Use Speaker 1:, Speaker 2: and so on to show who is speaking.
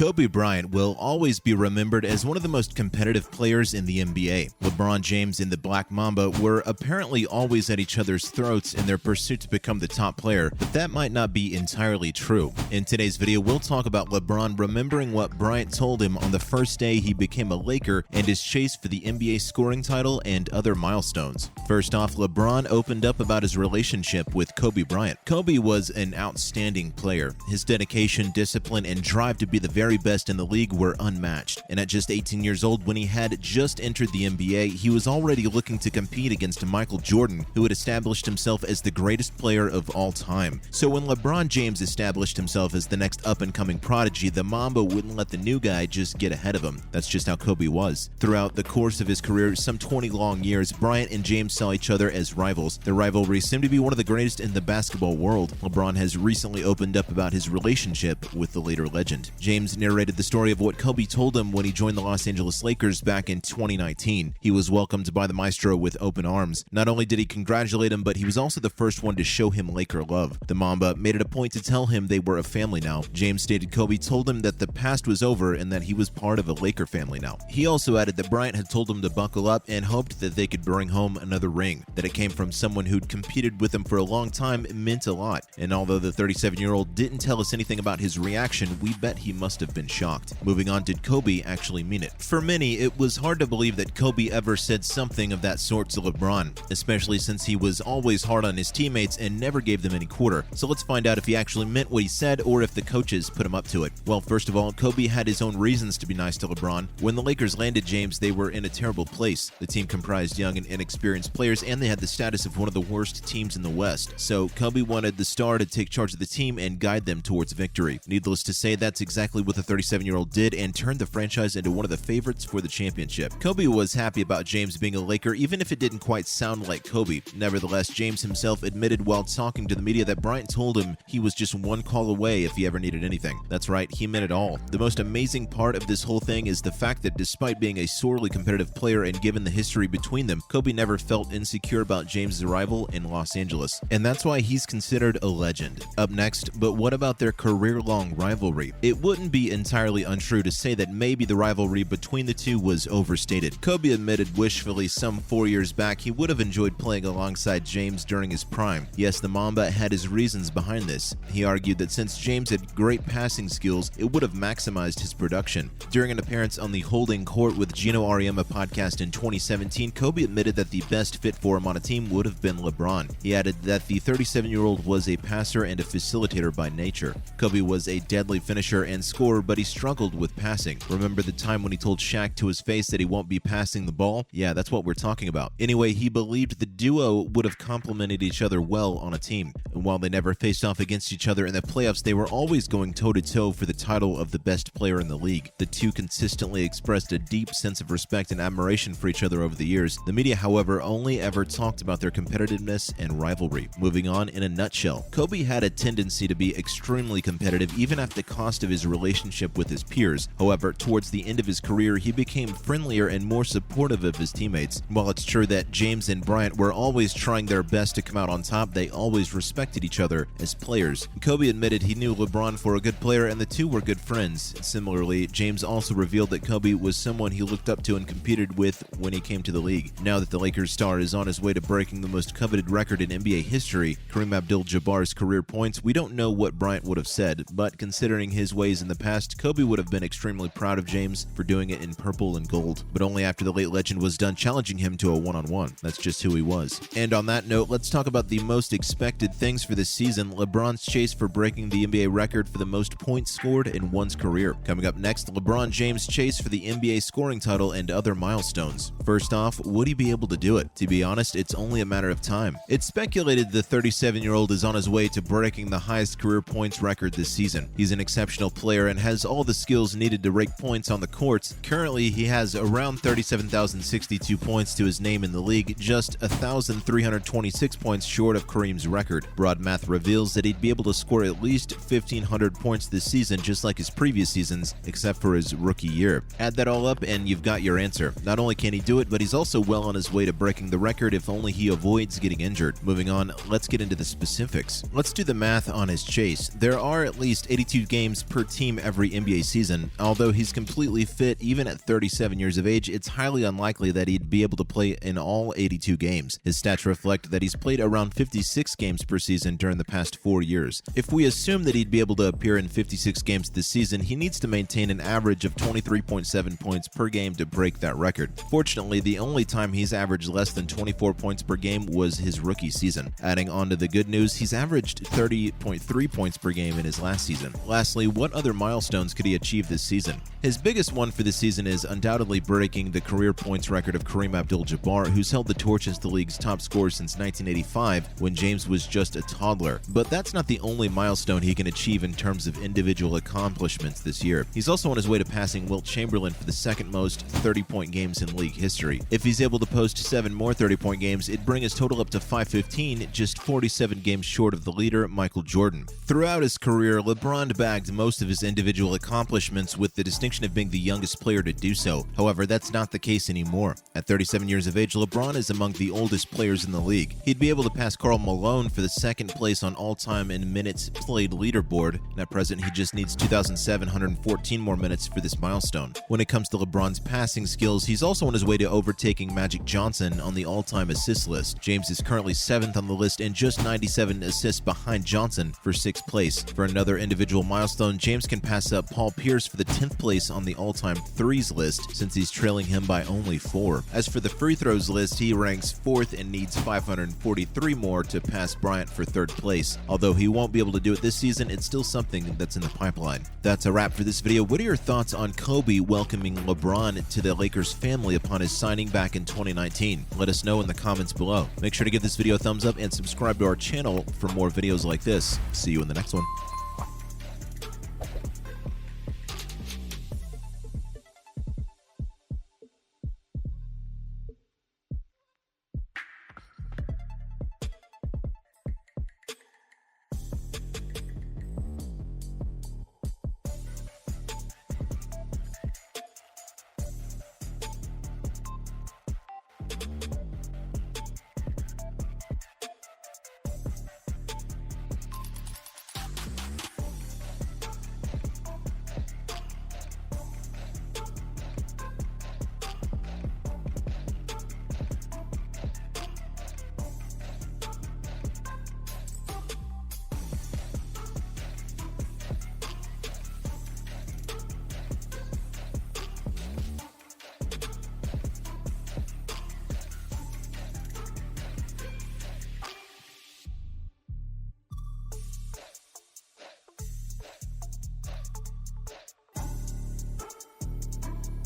Speaker 1: Kobe Bryant will always be remembered as one of the most competitive players in the NBA. LeBron James and the Black Mamba were apparently always at each other's throats in their pursuit to become the top player, but that might not be entirely true. In today's video, we'll talk about LeBron remembering what Bryant told him on the first day he became a Laker and his chase for the NBA scoring title and other milestones. First off, LeBron opened up about his relationship with Kobe Bryant. Kobe was an outstanding player. His dedication, discipline, and drive to be the very best in the league were unmatched. And at just 18 years old, when he had just entered the NBA, he was already looking to compete against Michael Jordan, who had established himself as the greatest player of all time. So when LeBron James established himself as the next up-and-coming prodigy, the Mamba wouldn't let the new guy just get ahead of him. That's just how Kobe was. Throughout the course of his career, some 20 long years, Bryant and James saw each other as rivals. Their rivalry seemed to be one of the greatest in the basketball world. LeBron has recently opened up about his relationship with the later legend. James narrated the story of what Kobe told him when he joined the Los Angeles Lakers back in 2019. He was welcomed by the maestro with open arms. Not only did he congratulate him, but he was also the first one to show him Laker love. The Mamba made it a point to tell him they were a family now. James stated Kobe told him that the past was over and that he was part of a Laker family now. He also added that Bryant had told him to buckle up and hoped that they could bring home another ring. That it came from someone who'd competed with him for a long time meant a lot. And although the 37-year-old didn't tell us anything about his reaction, we bet he must have been shocked. Moving on, did Kobe actually mean it? For many, it was hard to believe that Kobe ever said something of that sort to LeBron, especially since he was always hard on his teammates and never gave them any quarter. So let's find out if he actually meant what he said or if the coaches put him up to it. Well, first of all, Kobe had his own reasons to be nice to LeBron. When the Lakers landed James, they were in a terrible place. The team comprised young and inexperienced players, and they had the status of one of the worst teams in the West. So Kobe wanted the star to take charge of the team and guide them towards victory. Needless to say, that's exactly what the 37-year-old did and turned the franchise into one of the favorites for the championship. Kobe was happy about James being a Laker, even if it didn't quite sound like Kobe. Nevertheless, James himself admitted while talking to the media that Bryant told him he was just one call away if he ever needed anything. That's right, he meant it all. The most amazing part of this whole thing is the fact that despite being a sorely competitive player and given the history between them, Kobe never felt insecure about James' arrival in Los Angeles. And that's why he's considered a legend. Up next, but what about their career-long rivalry? It wouldn't be entirely untrue to say that maybe the rivalry between the two was overstated. Kobe admitted wishfully some 4 years back he would have enjoyed playing alongside James during his prime. Yes, the Mamba had his reasons behind this. He argued that since James had great passing skills, it would have maximized his production. During an appearance on the Holding Court with Gino Auriemma podcast in 2017, Kobe admitted that the best fit for him on a team would have been LeBron. He added that the 37-year-old was a passer and a facilitator by nature. Kobe was a deadly finisher and scorer, but he struggled with passing. Remember the time when he told Shaq to his face that he won't be passing the ball? Yeah, that's what we're talking about. Anyway, he believed the duo would have complemented each other well on a team. And while they never faced off against each other in the playoffs, they were always going toe-to-toe for the title of the best player in the league. The two consistently expressed a deep sense of respect and admiration for each other over the years. The media, however, only ever talked about their competitiveness and rivalry. Moving on, in a nutshell, Kobe had a tendency to be extremely competitive even at the cost of his relationship with his peers. However, towards the end of his career, he became friendlier and more supportive of his teammates. While it's true that James and Bryant were always trying their best to come out on top, they always respected each other as players. Kobe admitted he knew LeBron for a good player and the two were good friends. Similarly, James also revealed that Kobe was someone he looked up to and competed with when he came to the league. Now that the Lakers star is on his way to breaking the most coveted record in NBA history, Kareem Abdul-Jabbar's career points, we don't know what Bryant would have said, but considering his ways in the past, Kobe would have been extremely proud of James for doing it in purple and gold, but only after the late legend was done challenging him to a one-on-one. That's just who he was. And on that note, let's talk about the most expected things for this season: LeBron's chase for breaking the NBA record for the most points scored in one's career. Coming up next, LeBron James' chase for the NBA scoring title and other milestones. First off, would he be able to do it? To be honest, it's only a matter of time. It's speculated the 37-year-old is on his way to breaking the highest career points record this season. He's an exceptional player and has all the skills needed to rake points on the courts. Currently, he has around 37,062 points to his name in the league, just 1,326 points short of Kareem's record. Broad math reveals that he'd be able to score at least 1,500 points this season, just like his previous seasons, except for his rookie year. Add that all up and you've got your answer. Not only can he do it, but he's also well on his way to breaking the record if only he avoids getting injured. Moving on, let's get into the specifics. Let's do the math on his chase. There are at least 82 games per team every NBA season. Although he's completely fit even at 37 years of age, it's highly unlikely that he'd be able to play in all 82 games. His stats reflect that he's played around 56 games per season during the past 4 years. If we assume that he'd be able to appear in 56 games this season, he needs to maintain an average of 23.7 points per game to break that record. Fortunately, the only time he's averaged less than 24 points per game was his rookie season. Adding on to the good news, he's averaged 30.3 points per game in his last season. Lastly, what other milestones could he achieve this season? His biggest one for the season is undoubtedly breaking the career points record of Kareem Abdul-Jabbar, who's held the torch as the league's top scorer since 1985 when James was just a toddler. But that's not the only milestone he can achieve in terms of individual accomplishments this year. He's also on his way to passing Wilt Chamberlain for the second most 30-point games in league history. If he's able to post 7 more 30-point games, it'd bring his total up to 515, just 47 games short of the leader, Michael Jordan. Throughout his career, LeBron bagged most of his individual accomplishments with the distinction of being the youngest player to do so. However, that's not the case anymore. At 37 years of age, LeBron is among the oldest players in the league. He'd be able to pass Karl Malone for the second place on all-time in minutes played leaderboard, and at present he just needs 2,714 more minutes for this milestone. When it comes to LeBron's passing skills, he's also on his way to overtaking Magic Johnson on the all-time assist list. James is currently 7th on the list and just 97 assists behind Johnson for 6th place. For another individual milestone, James can pass up Paul Pierce for the 10th place on the all-time threes list, since he's trailing him by only 4. As for the free throws list, he ranks 4th and needs 543 more to pass Bryant for 3rd place. Although he won't be able to do it this season, it's still something that's in the pipeline. That's a wrap for this video. What are your thoughts on Kobe welcoming LeBron to the Lakers family upon his signing back in 2019? Let us know in the comments below. Make sure to give this video a thumbs up and subscribe to our channel for more videos like this. See you in the next one.